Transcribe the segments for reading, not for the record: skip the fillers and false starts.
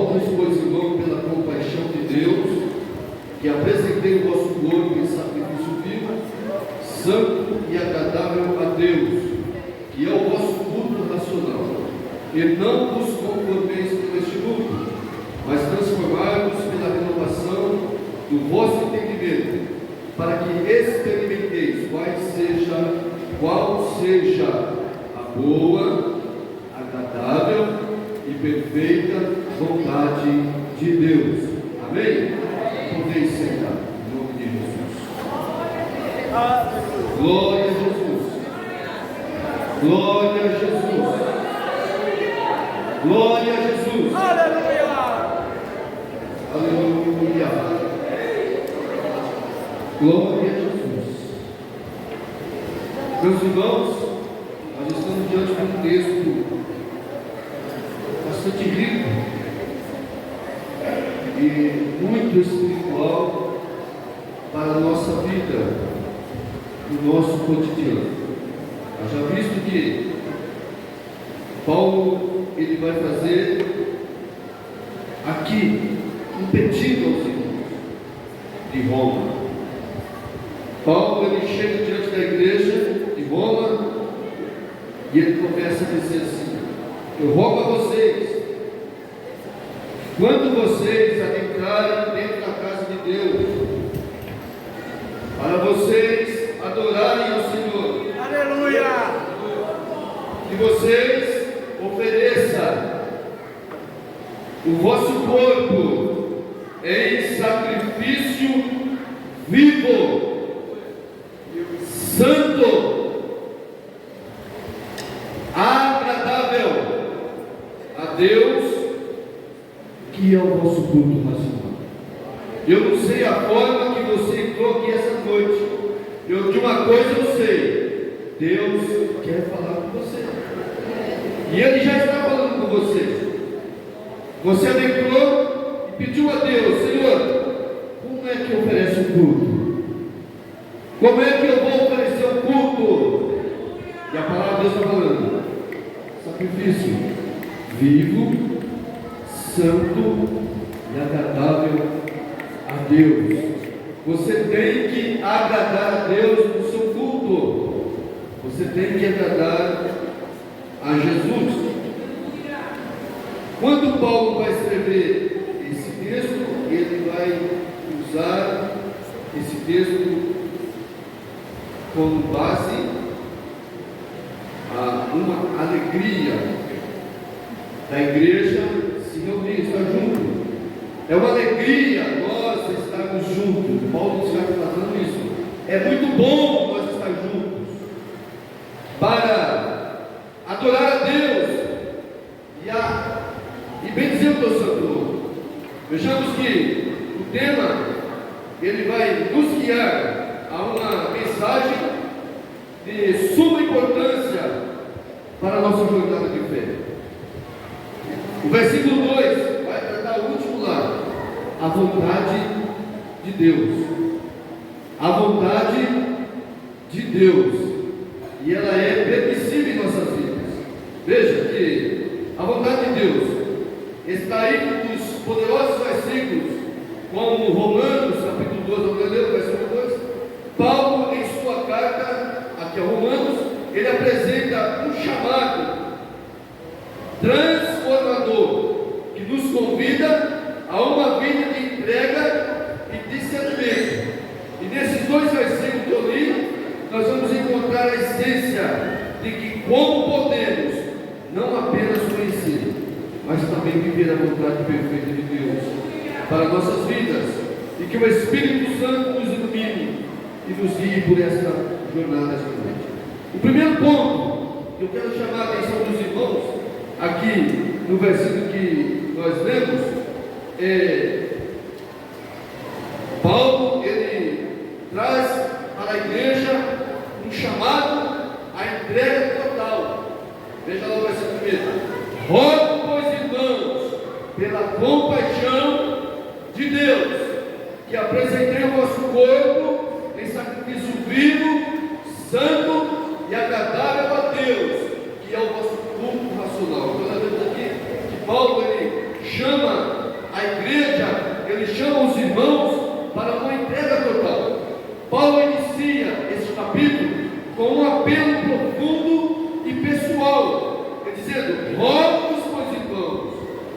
Rogo-vos, pois, irmão, pela compaixão de Deus, que apresentei o vosso corpo em sacrifício vivo, santo e agradável a Deus, que é o vosso culto racional. E não vos conformeis com este mundo, mas transformai-vos pela renovação do vosso entendimento, para que experimenteis qual seja a boa, agradável e perfeita vontade de Deus. Amém? Podeis sentar, em nome de Jesus. Glória a Jesus. Glória a Jesus. Glória a Jesus. Aleluia. Aleluia. Glória a Jesus. Meus irmãos, nós estamos diante de um texto bastante rico e muito espiritual para a nossa vida, o nosso cotidiano. Já visto que Paulo ele vai fazer aqui um pedido aos irmãos de Roma. Paulo ele chega diante da igreja de Roma e ele começa a dizer assim: eu rogo a vocês, quando vocês adentrarem dentro da casa de Deus, para vocês adorarem ao Senhor, Aleluia. que vocês ofereçam o vosso corpo em sacrifício vivo, santo, agradável a Deus, que é o vosso culto racional. Eu não sei a forma que você entrou aqui essa noite. De uma coisa eu sei: Deus quer falar com você, e Ele já está falando com você. Você adentrou e pediu a Deus: Senhor, como é que eu ofereço o culto? Como é que eu vou oferecer o culto? E a palavra de Deus está falando: sacrifício vivo, santo e agradável a Deus. Você tem que agradar a Deus no seu culto. Você tem que agradar a Jesus. Quando Paulo vai escrever esse texto, ele vai usar esse texto como base a uma alegria da igreja se reunir, estar junto. É uma alegria nós estarmos juntos. Paulo está falando isso. É muito bom nós estar juntos para adorar a Deus e bendizer o teu santo nome. Vejamos que o tema ele vai nos guiar a uma mensagem de suma importância para a nossa jornada de fé. O versículo 2 vai tratar o último lado: a vontade de Deus. A vontade de Deus, e ela é permissível em nossas vidas. Veja que a vontade de Deus está aí nos poderosos versículos, como Romanos, capítulo 2, versículo 2. Paulo, em sua carta aqui a Romanos, ele apresenta um chamado transformador que nos convida a uma vida de entrega e discernimento. E nesses dois versículos que eu li, nós vamos encontrar a essência de que como podemos não apenas conhecer, mas também viver a vontade perfeita de Deus para nossas vidas, e que o Espírito Santo nos ilumine e nos guie por esta jornada esta noite. O primeiro ponto que eu quero chamar a atenção dos irmãos aqui no versículo que nós lemos é Paulo, ele traz para a igreja um chamado à entrega total. Veja lá o versículo 1: rogo, pois, irmãos, pela compaixão de Deus, que apresentei o vosso corpo em sacrifício vivo, santo e agradável a Deus, que é o vosso culto racional. Então, nós vemos aqui que Paulo ele chama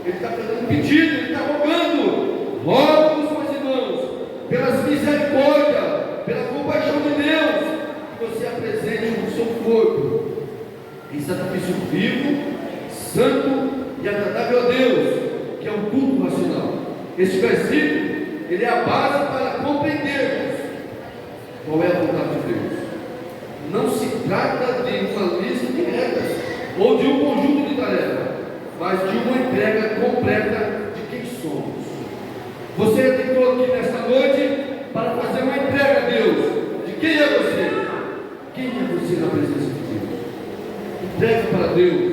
Ele está fazendo um pedido, ele está rogando. Rogo-vos, meus irmãos, pelas misericórdias, pela compaixão de Deus, que você apresente o seu corpo em sacrifício vivo, santo e agradável a Deus, que é um culto racional. Este versículo, ele é a base para compreendermos qual é a vontade de Deus. Não se trata de uma lista de regras ou de um conjunto de tarefas, mas de uma entrega completa de quem somos. Você entrou aqui nesta noite para fazer uma entrega a Deus. De quem é você? Quem é você na presença de Deus? Entregue para Deus.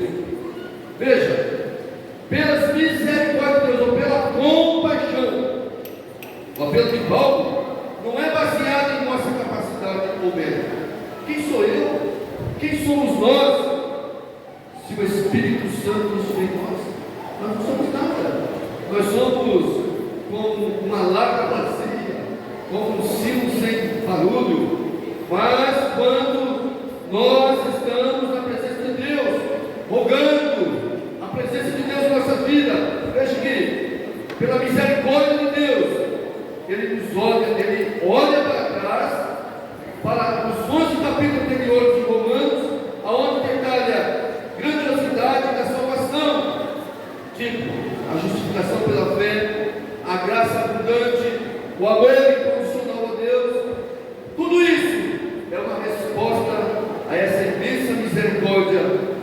Veja, pelas misericórdias de Deus, ou pela compaixão. O apelo de Paulo não é baseado em nossa capacidade ou mérito. Quem sou eu? Quem somos nós? Se o Espírito Santo nos vem em nós não somos nada. Nós somos como uma lata vazia, como um sino sem barulho. Mas quando nós estamos na presença de Deus, rogando a presença de Deus em nossa vida, veja que, pela misericórdia de Deus, Ele olha para trás, para os 11 capítulos anteriores de Romanos, aonde detalha grandiosidade da salvação, tipo a justificação pela fé, a graça abundante, o amor incondicional a Deus. Tudo isso é uma resposta a essa imensa misericórdia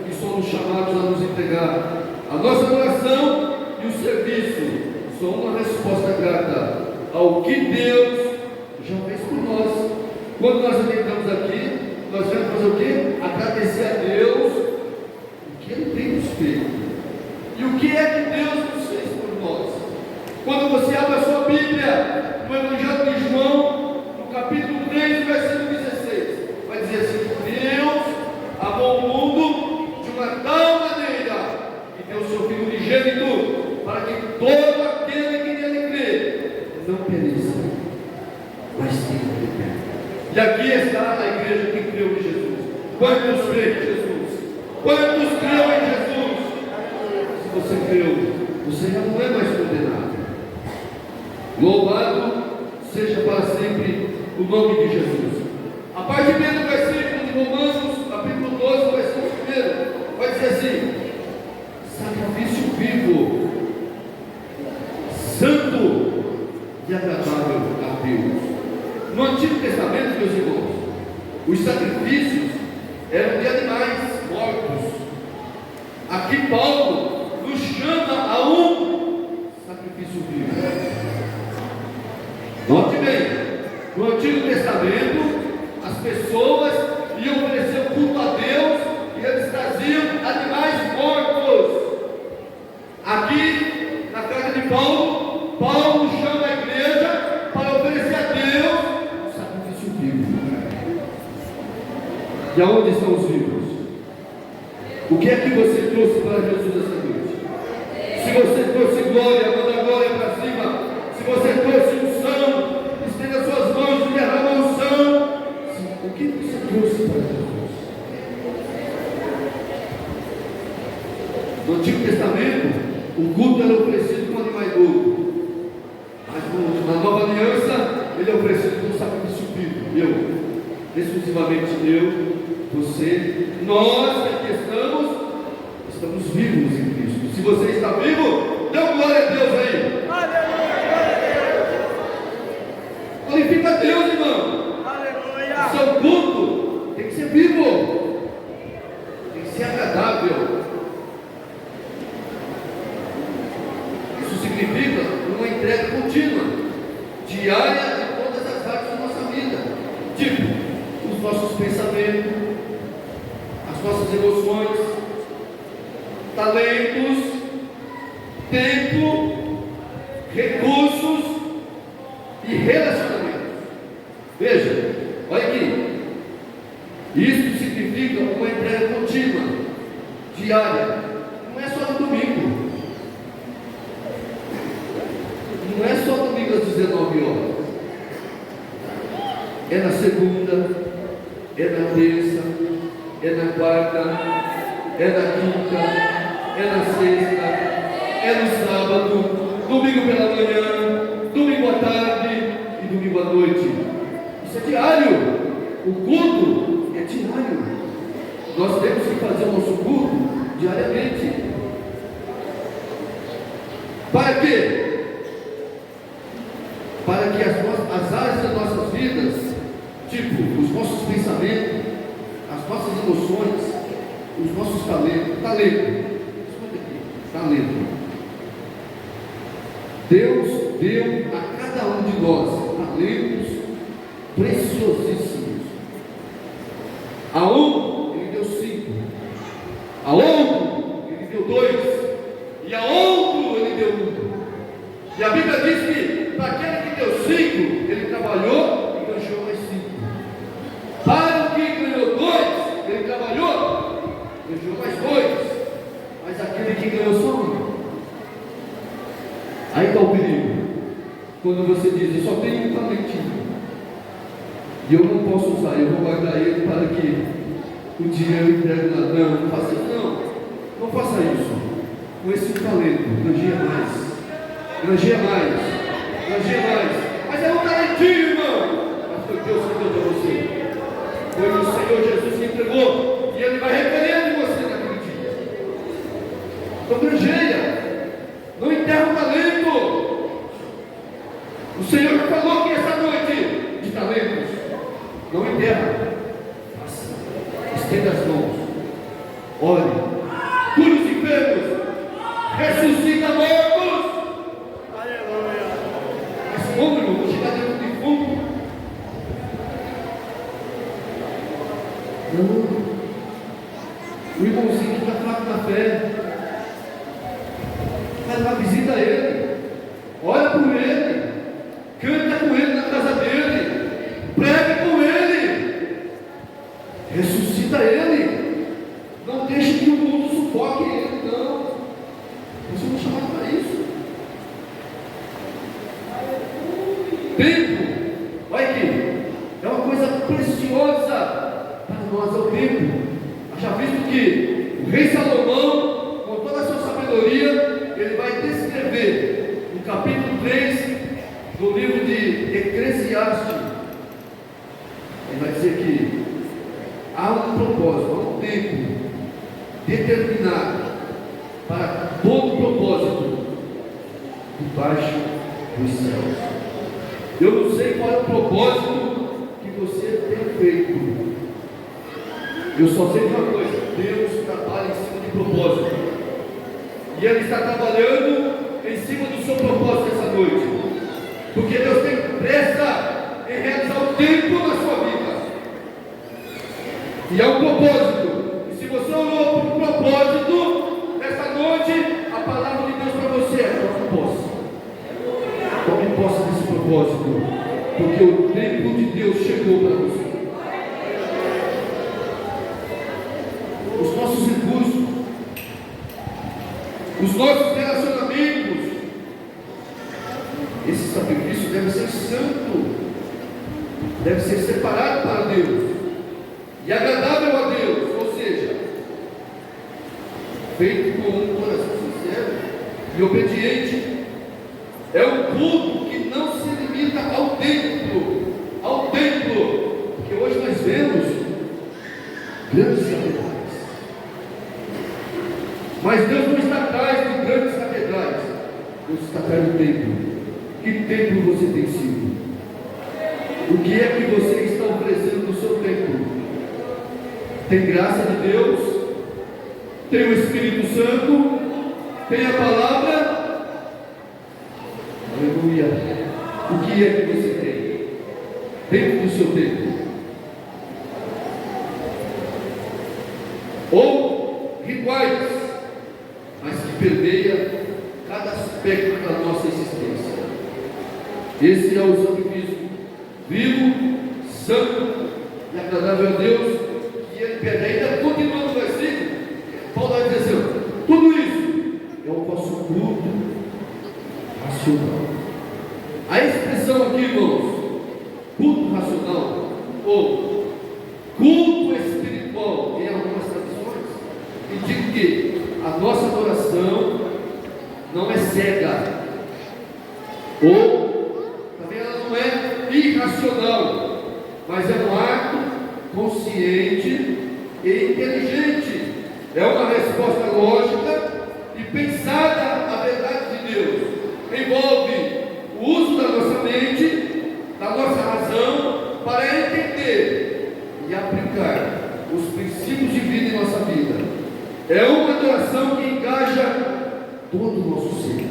que somos chamados a nos entregar. A nossa oração e o serviço são uma resposta grata ao que Deus já fez por nós. Quando nós entramos aqui, nós vamos fazer o quê? Agradecer a Deus o que Ele tem nos feito. E o que é que Deus nos fez por nós? Quando você abre a sua Bíblia, no Evangelho de João, no capítulo 3, versículo 16, vai dizer assim: Deus amou o mundo de uma tal maneira que deu o seu Filho unigênito, para que todo aquele que nele crê não pereça, mas tenha vida eterna. E aqui está a igreja que creu em Jesus. Quantos creem em Jesus? Quantos creem em Jesus? Se você creu, você já não é mais condenado. Louvado seja para sempre o nome de Jesus. A parte B do versículo de Romanos, capítulo 12, versículo 1, vai dizer assim: sacrifício vivo, santo e agradável a Deus. No Antigo Testamento, meus irmãos, os sacrifícios eram de animais mortos. Aqui Paulo nos chama a um sacrifício vivo. Note bem, no Antigo Testamento, as pessoas iam oferecer culto a Deus e eles traziam animais mortos. Aqui, na carta de Paulo, Paulo chama a igreja para oferecer a Deus um sacrifício vivo. E aonde estão os vivos? O que é que você trouxe para Jesus essa noite? Se você trouxe glória, manda a glória para cima. Se você trouxe unção, estenda suas mãos e derrama a unção. O que você trouxe para Jesus? No Antigo Testamento, o culto era oferecido com animais loucos. Mas na Nova Aliança, ele é oferecido com sacrifício vivo. Eu, exclusivamente eu, você, nós que aqui estamos vivos em Cristo. Se você está vivo, dê glória a Deus aí. Aleluia! Glorifica a Deus, irmão. Aleluia! O seu culto tem que ser vivo, tem que ser agradável. Isso significa uma entrega contínua, diária de todas as áreas da nossa vida, tipo os nossos pensamentos, as nossas emoções, talentos, tempo, recursos e relacionamentos. Veja, olha aqui. Isso significa uma entrega contínua, diária. Não é só no domingo. Não é só domingo às 19 horas. É na segunda, é na terça, é na quarta, é na quinta, é na sexta, é no sábado, domingo pela manhã, domingo à tarde e domingo à noite. Isso é diário. O culto é diário. Nós temos que fazer o nosso culto diariamente. Para quê? Para que as áreas das nossas vidas, tipo os nossos pensamentos, as nossas emoções, os nossos talentos. Deus deu a cada um de nós talentos preciosíssimos. A um ele deu 5, a outro ele deu 2, e a outro ele deu 1. E a Bíblia diz que para aquele que deu 5, ele trabalhou e ganhou mais 5. Para o que ganhou 2, ele trabalhou e ganhou mais 2. Mas aquele que ganhou só 1, aí está o perigo. Quando você diz, eu só tenho um talentinho e eu não posso usar, eu vou guardar ele para que o dia eu entregue na. Não faça isso, não faça isso. Com esse talento, granjeia mais. Mas é um talentinho, irmão. Mas foi Deus que deu para você. Foi o Senhor Jesus que entregou, e Ele vai recolher de você naquele dia. Então granjeia, não enterra o talento. O Senhor já falou que essa noite de talentos, não enterra. Faça, estenda as mãos, ore, cure os enfermos, ressuscita mortos. Aleluia. Mas como, irmão, vou chegar dentro do fundo? Não. O irmãozinho que está fraco na fé, vai lá, visita ele, ora por ele, canta com ele na casa dele, prega com ele, ressuscita ele. Não deixe que o mundo sufoque ele, não. Nós somos chamados para isso. Tempo, olha aqui, é uma coisa preciosa para nós, é o tempo. Já visto que o rei Salomão, com toda a sua sabedoria, ele vai descrever no capítulo 3 do livro de Eclesiastes. Ele vai dizer que há um propósito, há um tempo determinado para todo propósito debaixo dos céus. Eu não sei qual é o propósito que você tem feito. Eu só sei de uma coisa: Deus trabalha em cima de propósito, e Ele está trabalhando em cima do seu propósito essa noite, porque Deus tem pressa em realizar o tempo na sua vida, e é um propósito. E se você orou por um propósito, nessa noite a palavra de Deus para você é: tome posse desse propósito, porque o tempo de Deus chegou para você. Os nossos recursos, os nossos relacionamentos, esse sacrifício deve ser santo, deve ser separado para Deus e agradável a Deus, ou seja, feito com um coração sincero e obediente. É um culto que não se limita ao templo, porque hoje nós vemos grandes catedrais. Mas Deus não está atrás de grandes catedrais, Deus está atrás do templo. Que templo você tem sido? O que é que você está oferecendo no seu templo? Tem graça de Deus? Tem o Espírito Santo? Tem a palavra? Aleluia. O que é que você tem dentro do seu templo? Ou rituais, mas que permeia cada aspecto da nossa existência. Esse é o sacrifício vivo, santo e agradável a Deus, que Ele pede. Ainda continuando o versículo, Paulo vai dizer assim: tudo isso é o vosso culto racional. A expressão aqui, irmãos, culto racional ou culto espiritual, em algumas traduções, indica que a nossa adoração não Ou também ela não é irracional, mas é um ato consciente e inteligente. É uma resposta lógica e pensada à verdade de Deus. Envolve o uso da nossa mente, da nossa razão, para entender e aplicar os princípios de vida em nossa vida. É uma adoração que engaja todo o nosso ser.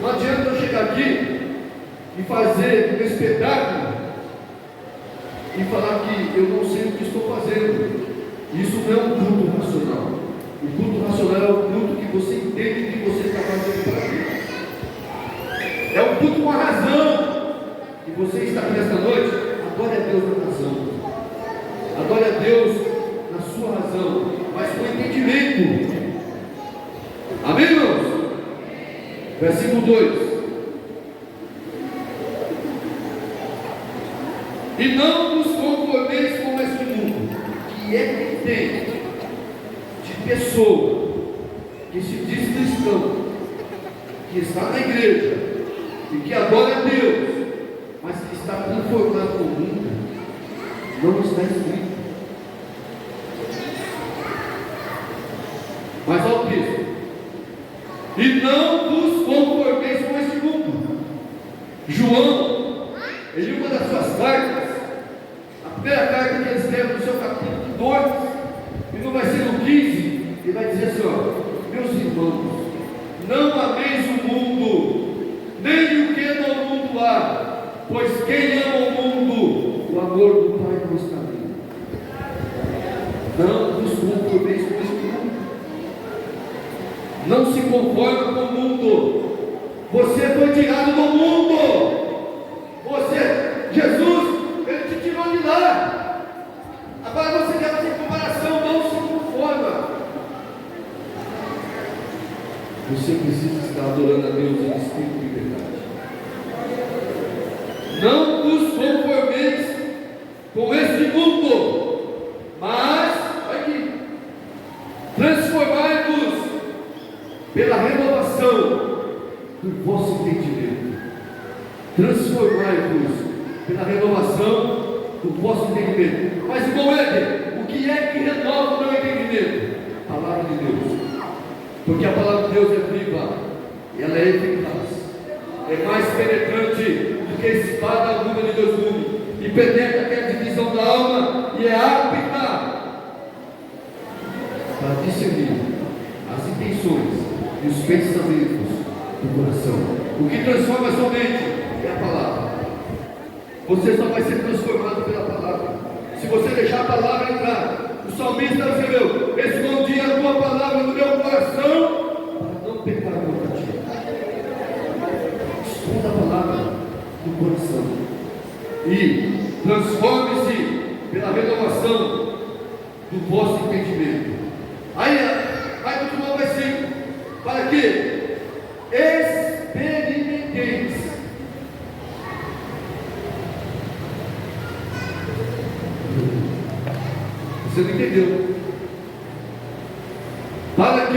Não adianta eu chegar aqui e fazer um espetáculo e falar que eu não sei o que estou fazendo. Isso não é um culto racional. O culto racional é o culto que você entende o que você está fazendo para Deus. É um culto com a razão. E você está aqui nesta noite, adore a Deus na razão. Adore a Deus na sua razão, mas com entendimento. Amém, irmãos? Versículo 2. E não vos conformeis com este mundo, que é que tem de pessoa que se diz cristão, que está na igreja e que adora a Deus, mas que está conformado com o mundo. Não está escrito. Mas ao texto: e não vos conformeis com este mundo. João, em uma das suas cartas, a primeira carta que ele escreve no seu capítulo 2, e no versículo 15, ele vai dizer assim: ó, meus irmãos, não ameis o mundo, nem o que no mundo há, pois quem ama o mundo, o amor do Pai não está nele. Não vos conformeis com este mundo. Não se conforme com o mundo. Você foi tirado do mundo. Jesus, Ele te tirou de lá. Agora você quer fazer comparação, não se conforma. Você precisa estar adorando a Deus em espírito e verdade. Não vos conformeis com este mundo, mas, olha aqui, transformai-vos pela renovação do vosso entendimento. Transformai-vos pela renovação do vosso entendimento. Mas, irmão Éder, o que é que renova o meu entendimento? A palavra de Deus. Porque a palavra de Deus é viva, ela é eficaz, é mais penetrante do que espada alguma de Deus gumes, e penetra até a divisão da alma, e é apta para discernir as intenções e os pensamentos do coração. O que transforma a sua mente é a palavra. Você só vai ser transformado pela palavra. Se você deixar a palavra entrar, o salmista escreveu: escondi a tua palavra no meu coração para não pecar contra ti. Esconda a palavra no coração e transforme-se pela renovação do vosso entendimento. Aí vai continuar o versículo: para que experimenteis. Você não entendeu? Para que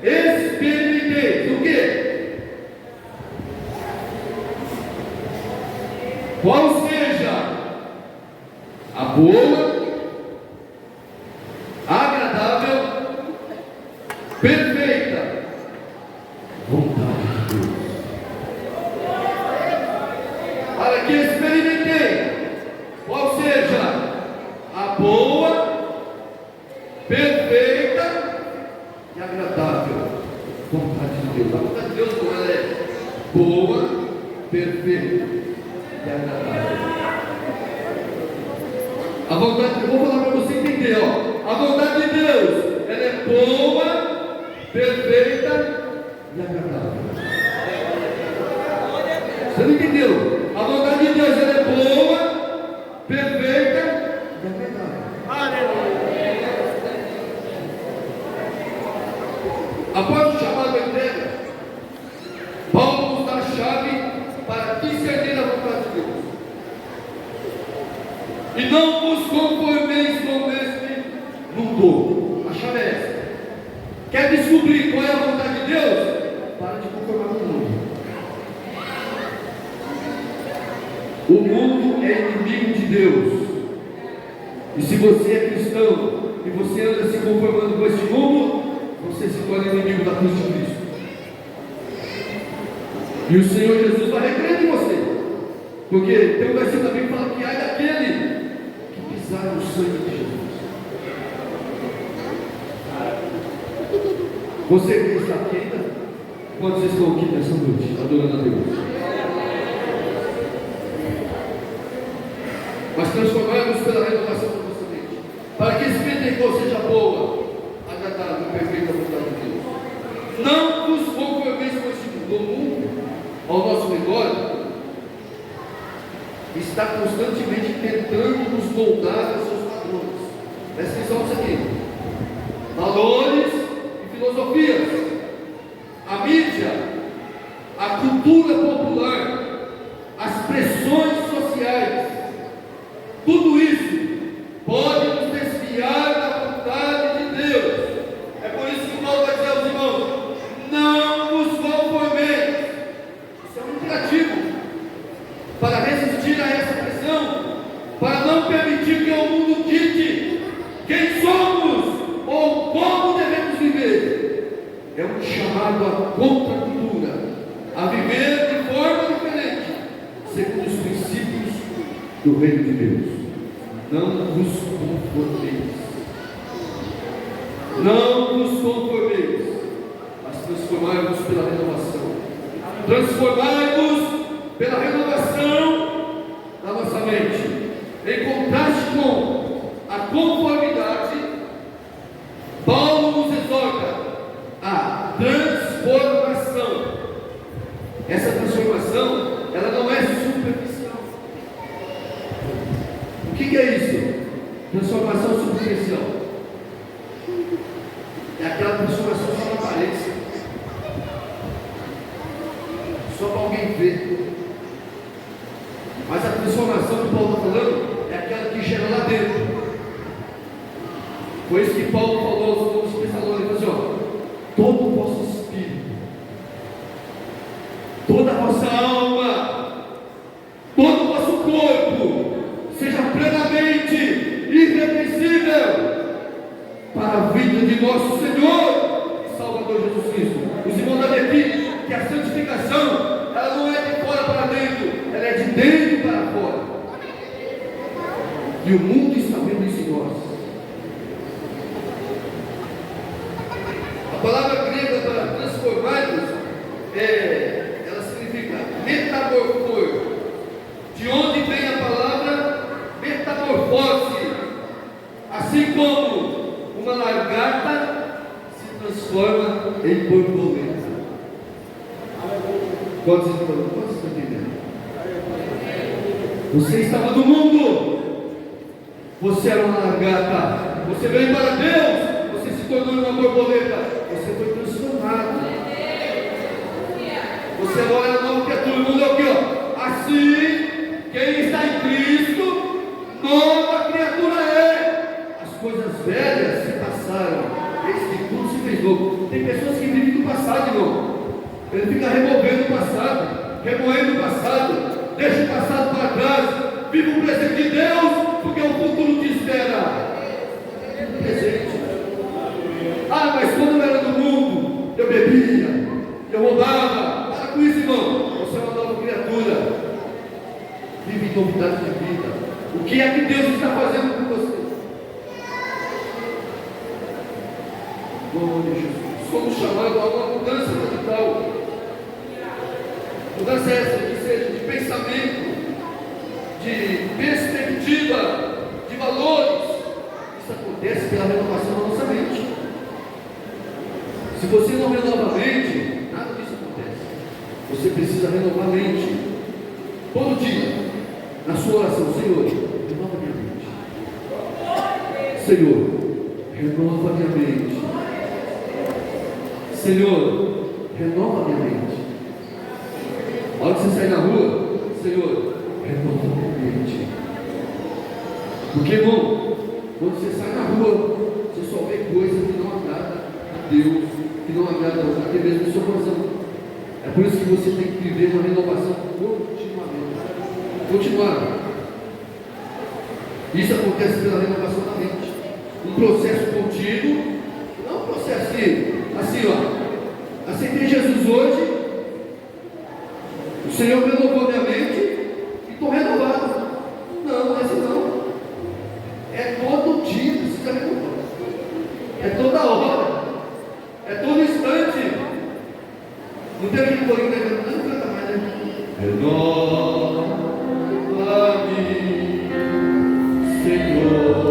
experimenteis o quê? Qual seja a boa, agradável, perfeita vontade de Deus. Para que experimentei qual seja a boa, perfeita e agradável vontade de Deus. A vontade de Deus não é boa, perfeita e agradável. A vontade, eu vou falar para você entender, ó. A vontade de Deus, ela é boa, perfeita e agradável. Você não entendeu? A vontade de Deus, ela é boa, perfeita e agradável. Após o chamado da entrega, Paulo nos dá a chave para discernir a vontade de Deus. E não vos conformeis com este mundo. A chave é essa. Quer descobrir qual é a vontade de Deus? Para de conformar com o mundo. O mundo é inimigo de Deus. E se você é cristão e você anda se conformando com este mundo, você se torna inimigo da cruz de Cristo. E o Senhor Jesus vai repreender em você. Porque tem um versículo da Bíblia que fala que ai daquele que pisar no sangue de Jesus. Você que está aqui ainda? Quantos estão aqui nessa noite, adorando a Deus? Mas transformamos pela renovação da nossa mente, para que esse Pentecostes seja boa, agradável e perfeita vontade de Deus. Não nos conformeis com este mundo. O mundo ao nosso redor está constantemente tentando nos moldar aos seus padrões. Presta atenção nisso aqui. Valores e filosofias, a mídia, a cultura popular, as pressões sociais, tudo isso pode nos desviar da vontade de Deus. É por isso que Paulo vai dizer aos irmãos: não vos conformeis. Isso é um imperativo para resistir a essa pressão, para não permitir que o mundo dite quem somos ou como devemos viver. É um chamado à contracultura, a viver de forma diferente, segundo os princípios do reino de Deus. Não vos conformeis. Não vos conformeis, mas transformai-vos pela renovação. Transformai-vos pela renovação da nossa mente. Em contraste com a conformidade, Paulo nos exorta a transformação. Essa transformação, ela não é superficial. O que é isso? Transformação superficial. É aquela transformação só na aparência, só para alguém ver. Mas a transformação que Paulo está falando é aquela que gera lá dentro. Foi isso que Paulo falou aos povos Tessalônicos, assim, todo o vosso espírito, toda a vossa alma, todo o vosso corpo seja plenamente irrepreensível para a vida de nosso Senhor e Salvador Jesus Cristo. Os irmãos devem aqui que a santificação, ela não é de fora para dentro, ela é de dentro para fora. E o mundo está vendo isso em nós. A palavra grega para transformar-nos, ela significa metamorfose, de onde vem a palavra metamorfose. Assim como uma lagarta se transforma em borboleta. Quantos estão entendendo? Você estava no mundo, você era uma lagarta, você veio para Deus, você se tornou uma borboleta. Você foi transformado. Você agora é nova criatura. O mundo é o que? Assim, quem está em Cristo, nova criatura é. As coisas velhas se passaram, eis que tudo se fez novo. Tem pessoas que vivem do passado, irmão. Ele fica removendo o passado, remoendo o passado, deixa o passado para trás, vive o presente de Deus, porque o futuro te espera. Presente. Ah, mas quando eu era do mundo, eu bebia, eu roubava. Para com isso, irmão. Você é uma nova criatura. Vive em novidade de vida. O que é que Deus está fazendo com você? Glória a Jesus. Somos chamados a uma mudança radical. Mudança essa que seja de pensamento, de perspectiva, de valores. Isso acontece pela renovação da nossa mente. Se você não renova a mente, nada disso acontece. Você precisa renovar a mente. Todo dia, na sua oração: Senhor, renova minha mente. Senhor, renova minha mente. Senhor, renova minha mente. A hora que você sair na rua, Senhor, renova minha mente. Porque, irmão, quando você sai na rua, você só vê coisas que não agrada a Deus, que não agrada até mesmo o seu coração. É por isso que você tem que viver uma renovação Continuar. Isso acontece pela renovação da mente. Um processo contínuo, não um processo assim, ó. Aceitei Jesus hoje, o Senhor renovou minha mente e estou renovado. Não é assim não. É todo dia que você está renovando. É toda hora. É todo instante. Não tem aquele corinho que não canta mais, né? Renova-me, Senhor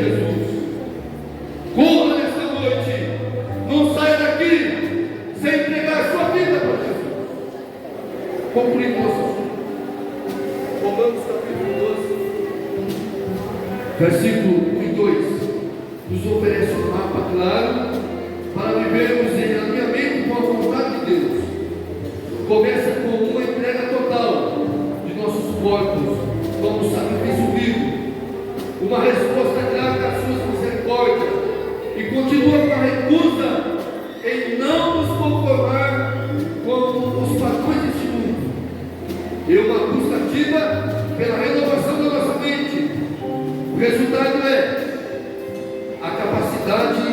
Jesus. Põe em mim teu Versículo 1 e 2 nos oferece um mapa claro para vivermos em alinhamento com a vontade de Deus começa com uma entrega total de nossos corpos como sacrifício vivo, uma resposta grata às suas misericórdias, e continua com a recusa em não nos conformar com os padrões deste mundo, e uma busca ativa pela renovação da nossa mente. O resultado é a capacidade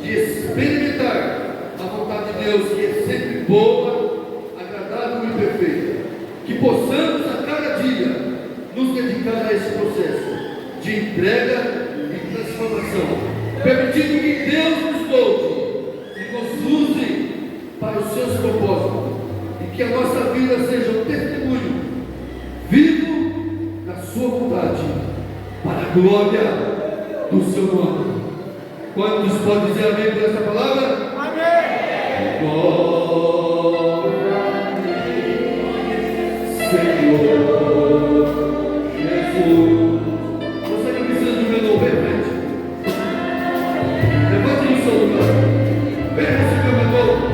de experimentar a vontade de Deus, que é sempre boa, agradável e perfeita. Que possamos a cada dia nos dedicar a esse processo de entrega e transformação, permitindo que Deus nos molde e nos use para os seus propósitos, e que a nossa vida seja um testemunho vivo da sua vontade, para a glória do seu nome. Quantos podem dizer amém por essa palavra? Amém! Glória a Deus, Senhor Jesus. Você não precisa de meu nome, repete. Levante no seu lugar. Vem receber o meu nome.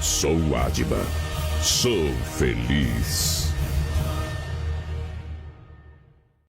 Sou Adma, sou feliz.